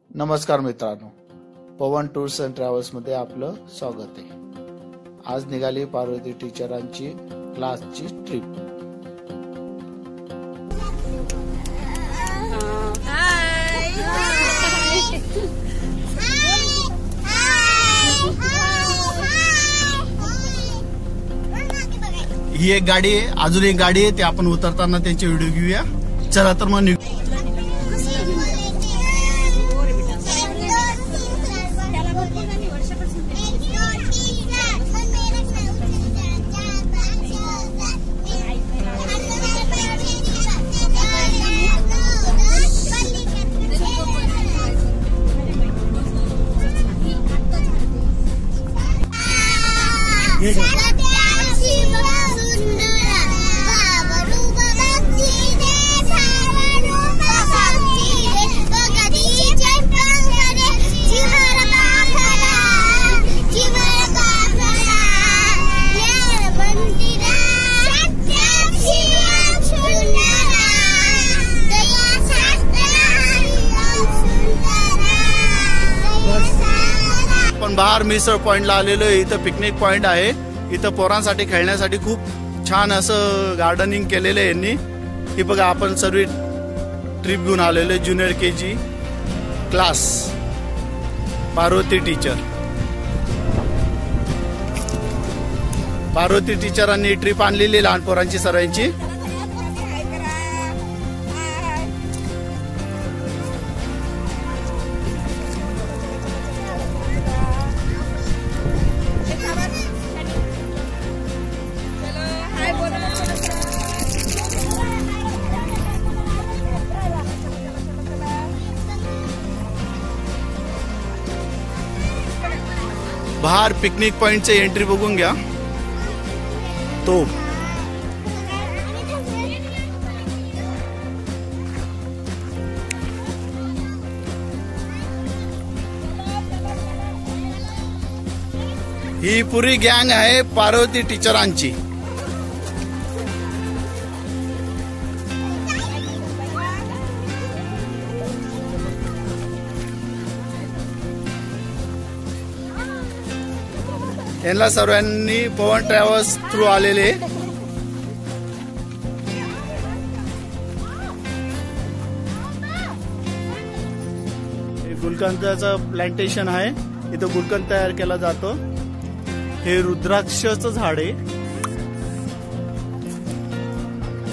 नमस्कार मित्रांनो, पवन tours and travels मध्ये आपलं स्वागत आहे। आज निघाली पार्वती टीचरांची क्लासची ट्रिप। ही एक गाडी आहे, अजून एक गाडी आहे, ते आपण उतरताना त्यांचे व्हिडिओ घेऊया। चला तर मग बाहर मिसळ पॉइंटला आलेलो आहे। इथं पिकनिक पॉइंट आहे। इथं पोरांसाठी खेळण्यासाठी खूप छान असं गार्डनिंग केलेलं आहे यांनी। ही बघा, आपण सर्व ट्रिप घेऊन आलेलो आहे। ज्युनियर केजी क्लास पार्वती टीचरांनी ट्रिप आणलेली लहान पोरांची सर्वांची। बाहर पिकनिक पॉइंटचे एंट्री बघून घ्या। तो ही पुरी गँग आहे पार्वती टीचरांची। यांना सर्वांनी पवन ट्रॅव्हल्स थ्रू आलेले। गुलकंदाचं प्लांटेशन आहे, इथं गुलकंद तयार केला जातो। हे रुद्राक्षचं झाड आहे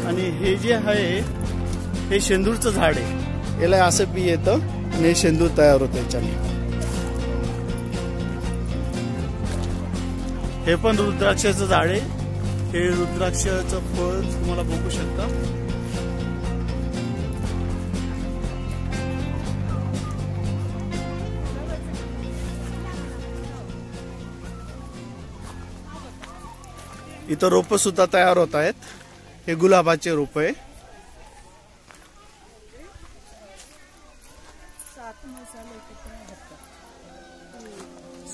आणि हे जे आहे हे शेंदूरचं झाड आहे। याला असं बी येतं आणि शेंदूर तयार होतं याच्याने। हे पण रुद्राक्षाचं झाड आहे। हे रुद्राक्षाचं फळ तुम्हाला बघू शकता। इथं रोप सुद्धा तयार होत आहेत। हे गुलाबाचे रोप आहे।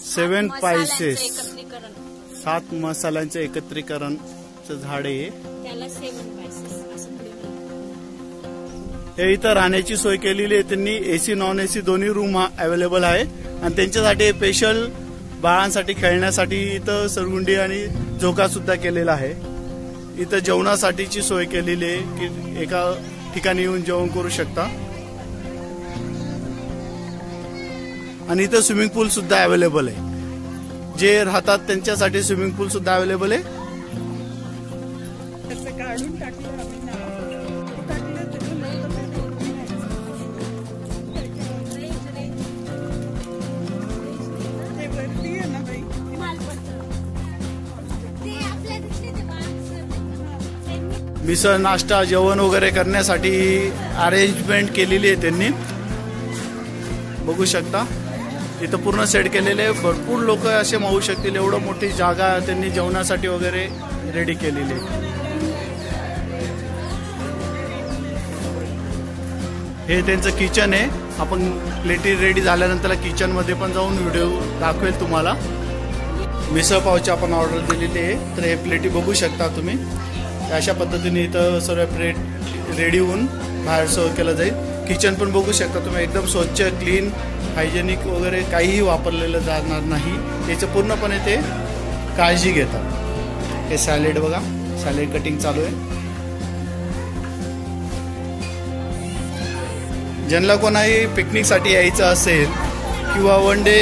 सेवन स्पाइसेस, 7 मसाल्यांचे एकत्रीकरणचं झाड आहे। हे इथं राहण्याची सोय केलेली आहे त्यांनी। एसी नॉन एसी दोन्ही रूम अवेलेबल आहे आणि त्यांच्यासाठी स्पेशल बाळांसाठी खेळण्यासाठी इथं सरगुंडी आणि झोका सुद्धा केलेला आहे। इथं जेवणासाठीची सोय केलेली आहे की एका ठिकाणी येऊन जेवण करू शकता आणि इथं स्विमिंग पूल सुद्धा अवेलेबल आहे। जे राहतात त्यांच्यासाठी स्विमिंग पूल सुद्धा अवेलेबल आहे। मिसळ नाश्ता जेवण वगैरे करण्यासाठी अरेंजमेंट केलेली आहे त्यांनी, बघू शकता। इथं पूर्ण सेट केलेले आहे। भरपूर लोक असे मावू शकतील एवढं मोठी जागा त्यांनी जेवणासाठी वगैरे रेडी केलेली आहे। हे त्यांचं किचन आहे। आपण प्लेटी रेडी झाल्यानंतर किचन मध्ये पण जाऊन व्हिडिओ दाखवेल तुम्हाला। मिसळ पावची आपण ऑर्डर दिलेली आहे। तर हे प्लेटी बघू शकता तुम्ही। अशा पद्धतीने इथं सर्व प्लेट रेडी होऊन बाहेर सर्व केलं जाईल। किचन पण बघू शकता तुम्ही, एकदम स्वच्छ, क्लीन, हायजेनिक वगैरे काहीही वापरलेलं जाणार नाही. याचं पूर्णपणे ते काळजी घेतात. हे सॅलेड बघा, सॅलेड कटिंग चालू आहे. ज्यांना कोणाही पिकनिकसाठी यायचं असेल किंवा वन डे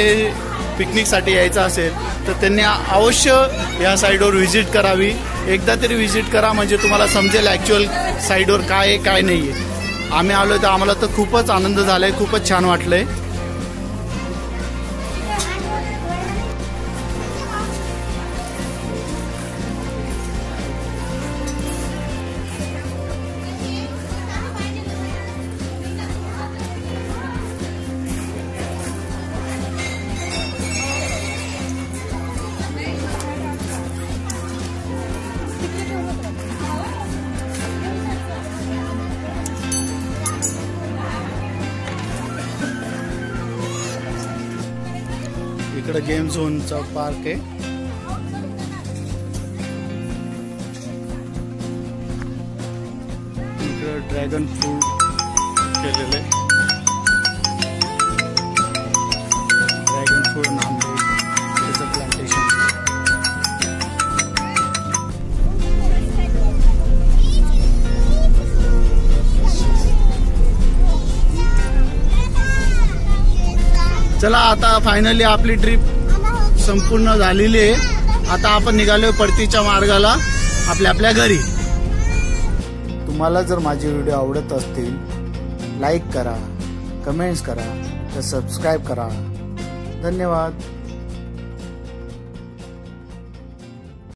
पिकनिकसाठी यायचं असेल तर त्यांनी अवश्य या साईडवर व्हिजिट करावी. एकदा तरी व्हिजिट करा, म्हणजे तुम्हाला समजेल ॲक्च्युअल साईडवर काय आहे काय नाही आहे. आम्ही आलो तर आम्हाला तर खूपच आनंद झाला आहे, खूपच छान वाटलं आहे. इकडे गेम झोनचा पार्क आहे. इकडे ड्रॅगन फ्रूट केलेले, ड्रॅगन फ्रूट नामदेव त्याचं प्लांटेशन. चला आता फायनली आपली ट्रिप संपूर्ण झालेली आहे. आता आपण निघालोय परतीच्या मार्गाला आपल्या घरी. तुम्हाला जर माझे व्हिडिओ आवडत असतील लाईक करा, कमेंट्स करा, तर सबस्क्राईब करा. धन्यवाद.